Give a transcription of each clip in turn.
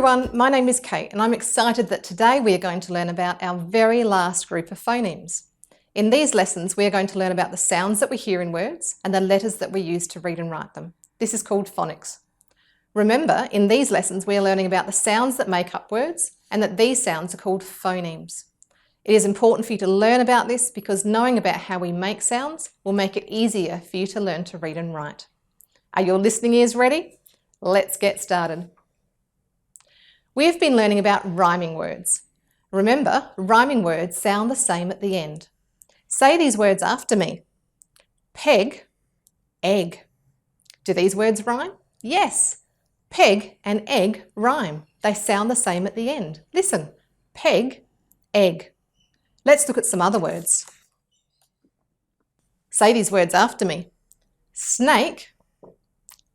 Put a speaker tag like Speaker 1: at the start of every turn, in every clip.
Speaker 1: everyone, my name is Kate and I'm excited that today we are going to learn about our very last group of phonemes. In these lessons we are going to learn about the sounds that we hear in words and the letters that we use to read and write them. This is called phonics. Remember, in these lessons we are learning about the sounds that make up words and that these sounds are called phonemes. It is important for you to learn about this because knowing about how we make sounds will make it easier for you to learn to read and write. Are your listening ears ready? Let's get started. We have been learning about rhyming words. Remember, rhyming words sound the same at the end. Say these words after me. Peg, egg. Do these words rhyme? Yes. Peg and egg rhyme. They sound the same at the end. Listen. Peg, egg. Let's look at some other words. Say these words after me. Snake,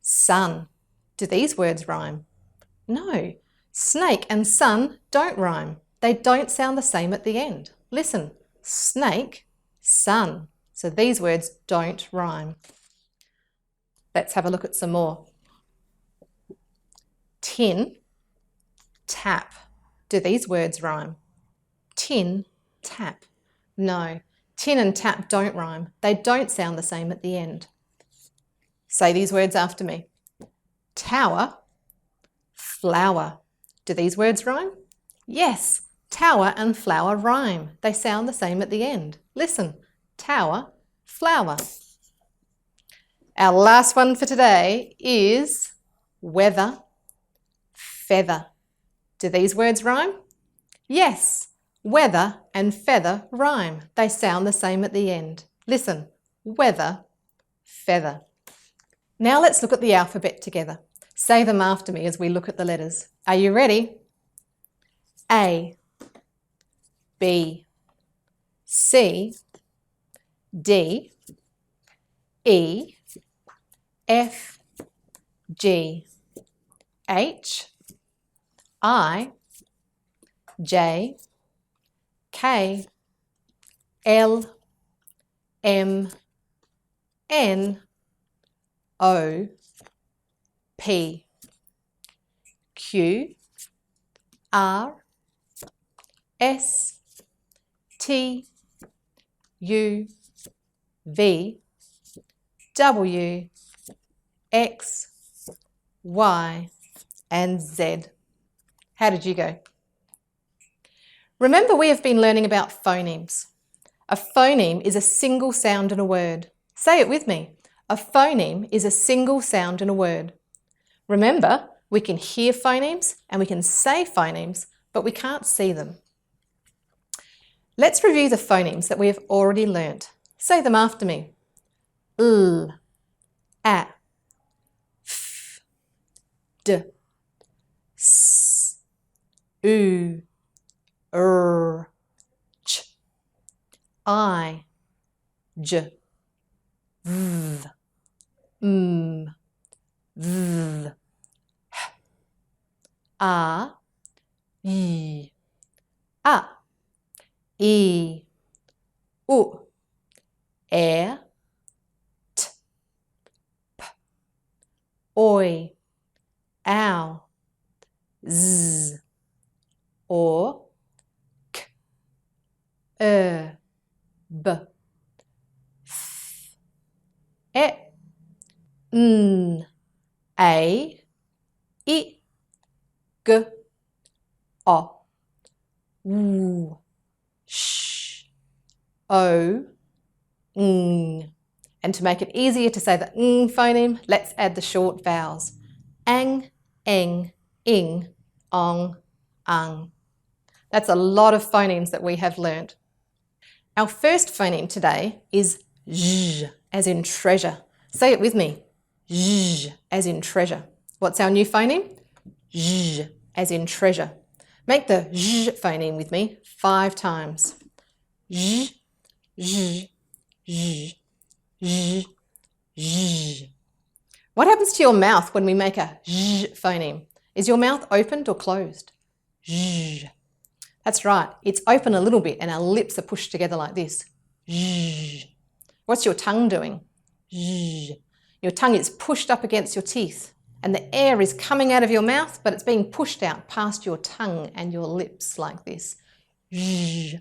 Speaker 1: sun. Do these words rhyme? No. Snake and sun don't rhyme. They don't sound the same at the end. Listen, snake, sun. So these words don't rhyme. Let's have a look at some more. Tin, tap. Do these words rhyme? Tin, tap. No, tin and tap don't rhyme. They don't sound the same at the end. Say these words after me. Tower, flower. Do these words rhyme? Yes, tower and flower rhyme. They sound the same at the end. Listen, tower, flower. Our last one for today is weather, feather. Do these words rhyme? Yes, weather and feather rhyme. They sound the same at the end. Listen, weather, feather. Now let's look at the alphabet together. Say them after me as we look at the letters. Are you ready? A, B, C, D, E, F, G, H, I, J, K, L, M, N, O, P, Q, R, S, T, U, V, W, X, Y, and Z. How did you go? Remember, we have been learning about phonemes. A phoneme is a single sound in a word. Say it with me. A phoneme is a single sound in a word. Remember, we can hear phonemes and we can say phonemes, but we can't see them. Let's review the phonemes that we have already learnt. Say them after me. L, A, F, D, S, U, R, Ch, I, J, V, M, V, H, A, Y, A, I, U, E, T, P, Oi, Ow, Z, O, K, B, F, E, N, A, I, G, O, W, Sh, O, Ng. And to make it easier to say the ng phoneme, let's add the short vowels. Ang, eng, ing, ong, ung. That's a lot of phonemes that we have learnt. Our first phoneme today is zh, as in treasure. Say it with me. Zh, as in treasure. What's our new phoneme? Zh, as in treasure. Make the zh phoneme with me 5 times. Zh, zh, zh, zh, zh. What happens to your mouth when we make a zh phoneme? Is your mouth opened or closed? Zh. That's right, it's open a little bit and our lips are pushed together like this. Zh. What's your tongue doing? Zh. Your tongue is pushed up against your teeth. And the air is coming out of your mouth, but it's being pushed out past your tongue and your lips like this. Zh.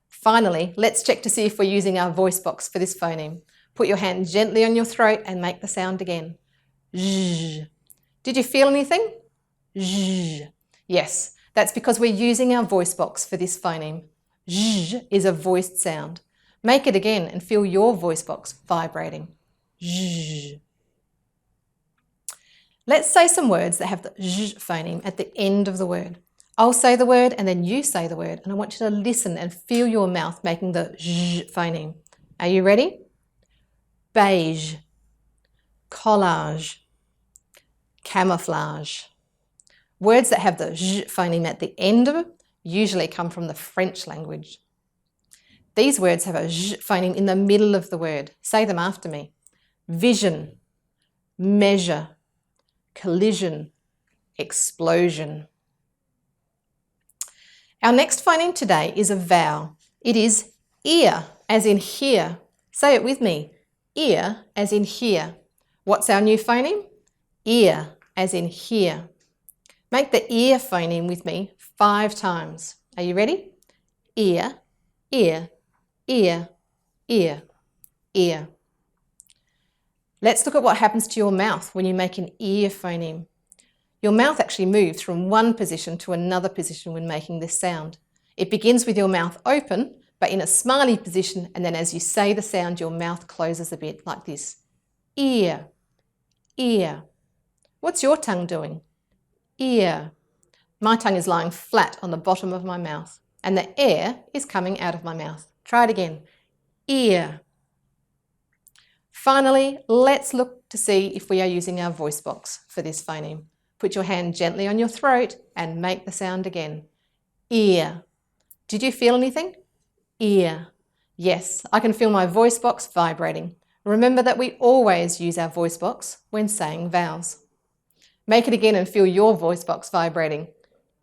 Speaker 1: Finally, let's check to see if we're using our voice box for this phoneme. Put your hand gently on your throat and make the sound again. Zh. Did you feel anything? Zh. Yes, that's because we're using our voice box for this phoneme. Zh is a voiced sound. Make it again and feel your voice box vibrating. Zh. Let's say some words that have the zh phoneme at the end of the word. I'll say the word and then you say the word, and I want you to listen and feel your mouth making the zh phoneme. Are you ready? Beige, collage, camouflage. Words that have the zh phoneme at the end of it usually come from the French language. These words have a zh phoneme in the middle of the word. Say them after me. Vision, measure, collision, explosion. Our next phoneme today is a vowel. It is ear, as in here. Say it with me. Ear, as in here. What's our new phoneme? Ear, as in here. Make the ear phoneme with me 5 times. Are you ready? Ear, ear, ear, ear, ear. Let's look at what happens to your mouth when you make an ear phoneme. Your mouth actually moves from one position to another position when making this sound. It begins with your mouth open, but in a smiley position, and then as you say the sound, your mouth closes a bit like this. Ear, ear. What's your tongue doing? Ear. My tongue is lying flat on the bottom of my mouth, and the air is coming out of my mouth. Try it again. Ear. Finally, let's look to see if we are using our voice box for this phoneme. Put your hand gently on your throat and make the sound again. Ear. Did you feel anything? Ear. Yes, I can feel my voice box vibrating. Remember that we always use our voice box when saying vowels. Make it again and feel your voice box vibrating.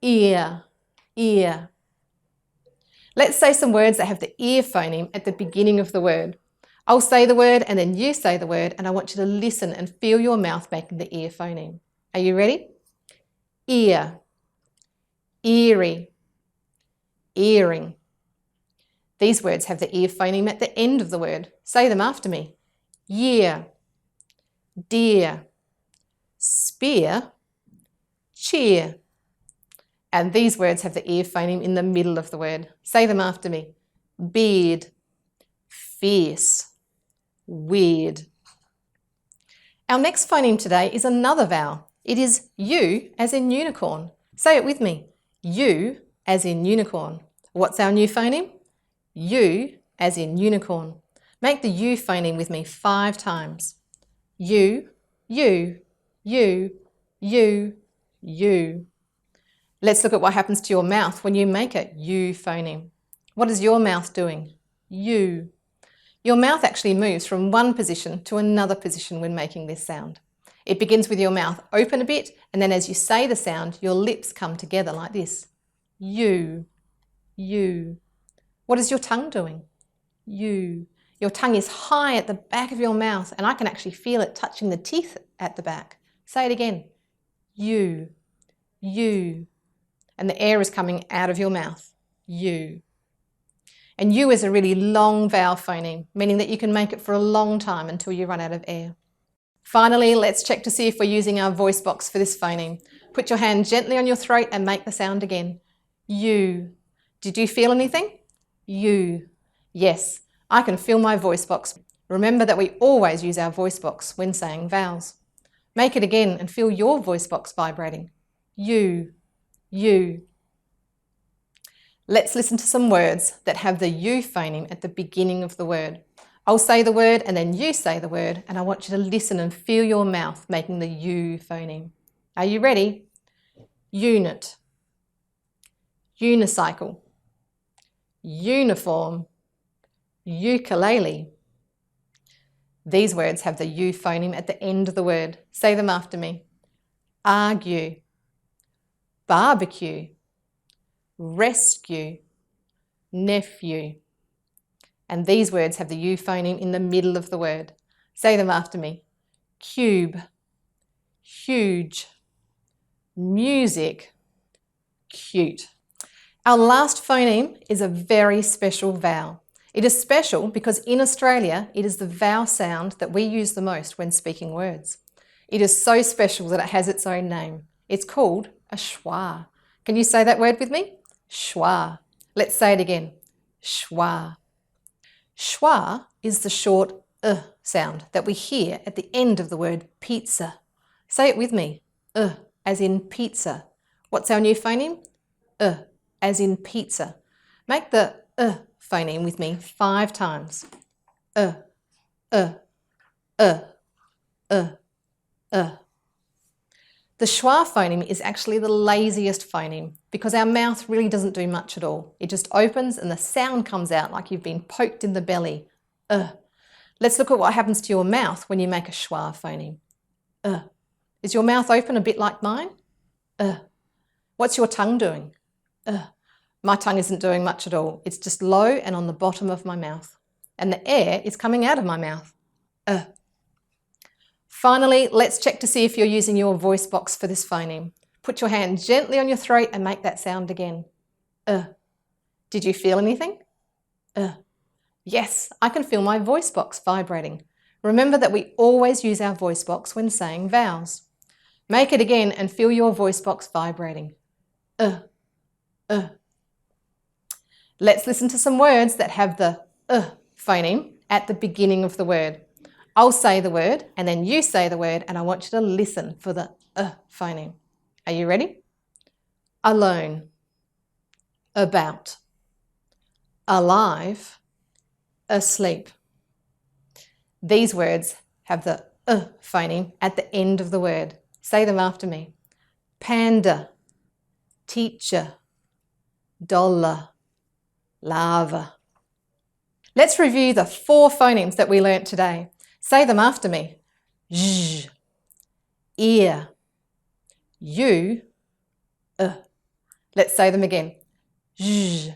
Speaker 1: Ear, ear. Let's say some words that have the ear phoneme at the beginning of the word. I'll say the word and then you say the word, and I want you to listen and feel your mouth making the ear phoneme. Are you ready? Ear, eerie, earring. These words have the ear phoneme at the end of the word. Say them after me. Year, dear, spear, cheer. And these words have the ear phoneme in the middle of the word. Say them after me. Beard, fierce, weird. Our next phoneme today is another vowel. It is U as in unicorn. Say it with me. U as in unicorn. What's our new phoneme? U as in unicorn. Make the U phoneme with me 5 times. U, U, U, U, U. Let's look at what happens to your mouth when you make a U phoneme. What is your mouth doing? U. Your mouth actually moves from one position to another position when making this sound. It begins with your mouth open a bit, and then as you say the sound, your lips come together like this. U, U. What is your tongue doing? U. Your tongue is high at the back of your mouth, and I can actually feel it touching the teeth at the back. Say it again. U, U. And the air is coming out of your mouth. U. And U is a really long vowel phoneme, meaning that you can make it for a long time until you run out of air. Finally, let's check to see if we're using our voice box for this phoneme. Put your hand gently on your throat and make the sound again. U. Did you feel anything? U. Yes, I can feel my voice box. Remember that we always use our voice box when saying vowels. Make it again and feel your voice box vibrating. U. U. Let's listen to some words that have the U phoneme at the beginning of the word. I'll say the word and then you say the word, and I want you to listen and feel your mouth making the U phoneme. Are you ready? Unit, unicycle, uniform, ukulele. These words have the U phoneme at the end of the word. Say them after me. Argue, barbecue, rescue, nephew. And these words have the U phoneme in the middle of the word. Say them after me. Cube, huge, music, cute. Our last phoneme is a very special vowel. It is special because in Australia, it is the vowel sound that we use the most when speaking words. It is so special that it has its own name. It's called a schwa. Can you say that word with me? Schwa. Let's say it again. Schwa. Schwa is the short sound that we hear at the end of the word pizza. Say it with me. As in pizza. What's our new phoneme? As in pizza. Make the phoneme with me 5 times. The schwa phoneme is actually the laziest phoneme because our mouth really doesn't do much at all. It just opens and the sound comes out like you've been poked in the belly. Let's look at what happens to your mouth when you make a schwa phoneme. Is your mouth open a bit like mine? What's your tongue doing? My tongue isn't doing much at all. It's just low and on the bottom of my mouth. And the air is coming out of my mouth. Finally, let's check to see if you're using your voice box for this phoneme. Put your hand gently on your throat and make that sound again. Did you feel anything? Yes, I can feel my voice box vibrating. Remember that we always use our voice box when saying vowels. Make it again and feel your voice box vibrating. Let's listen to some words that have the phoneme at the beginning of the word. I'll say the word and then you say the word and I want you to listen for the phoneme. Are you ready? Alone, about, alive, asleep. These words have the phoneme at the end of the word. Say them after me. Panda, teacher, dollar, lava. Let's review the 4 phonemes that we learnt today. Say them after me. Zh, ear, you, Let's say them again. Zh,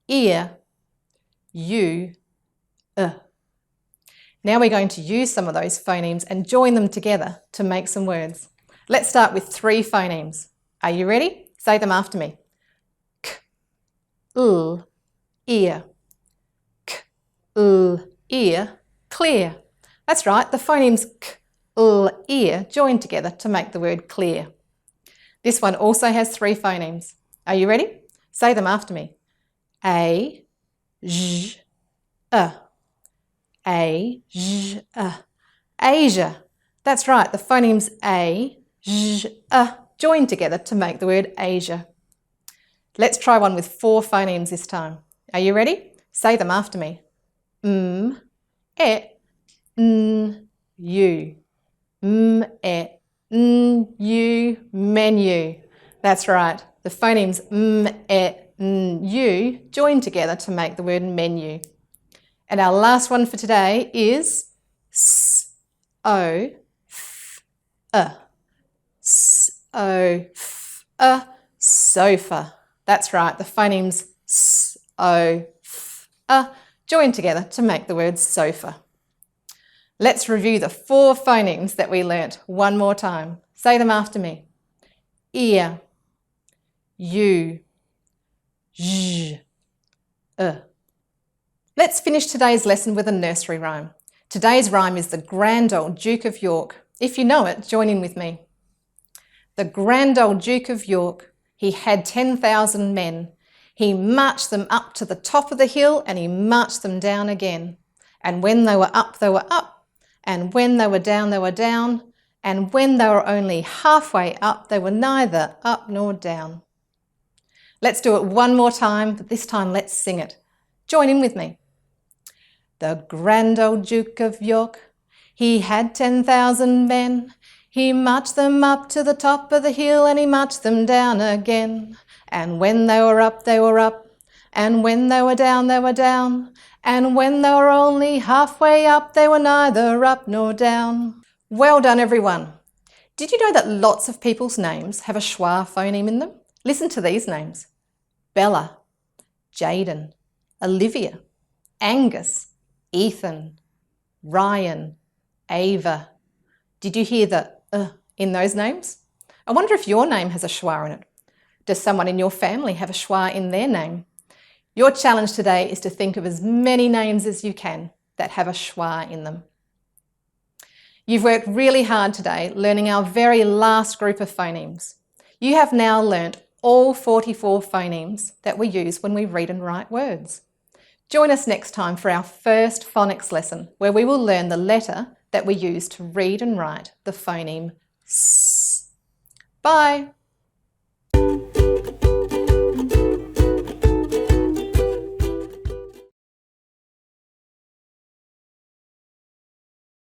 Speaker 1: ear, you, Now we're going to use some of those phonemes and join them together to make some words. Let's start with 3 phonemes. Are you ready? Say them after me. K, l, ear. K, l, ear, clear. That's right, the phonemes k, l, ear join together to make the word clear. This one also has 3 phonemes. Are you ready? Say them after me. A, zh, A, zh, Asia. That's right, the phonemes A, zh, join together to make the word Asia. Let's try one with 4 phonemes this time. Are you ready? Say them after me. M, e, n, u. M, e, n, u, menu. That's right, the phonemes m, e, n, u join together to make the word menu. And our last one for today is s, o, f, s, o, f, sofa. That's right, the phonemes s, o, f, join together to make the word sofa. Let's review the 4 phonemes that we learnt one more time. Say them after me. Ear, you, zh, Let's finish today's lesson with a nursery rhyme. Today's rhyme is the Grand Old Duke of York. If you know it, join in with me. The Grand Old Duke of York, he had 10,000 men. He marched them up to the top of the hill and he marched them down again. And when they were up, they were up. And when they were down, they were down. And when they were only halfway up, they were neither up nor down. Let's do it one more time, but this time let's sing it. Join in with me. The Grand Old Duke of York, he had 10,000 men. He marched them up to the top of the hill and he marched them down again. And when they were up, they were up. And when they were down, they were down. And when they were only halfway up, they were neither up nor down. Well done, everyone. Did you know that lots of people's names have a schwa phoneme in them? Listen to these names. Bella, Jaden, Olivia, Angus, Ethan, Ryan, Ava. Did you hear the in those names? I wonder if your name has a schwa in it. Does someone in your family have a schwa in their name? Your challenge today is to think of as many names as you can that have a schwa in them. You've worked really hard today learning our very last group of phonemes. You have now learnt all 44 phonemes that we use when we read and write words. Join us next time for our first phonics lesson, where we will learn the letter that we use to read and write the phoneme S. Bye!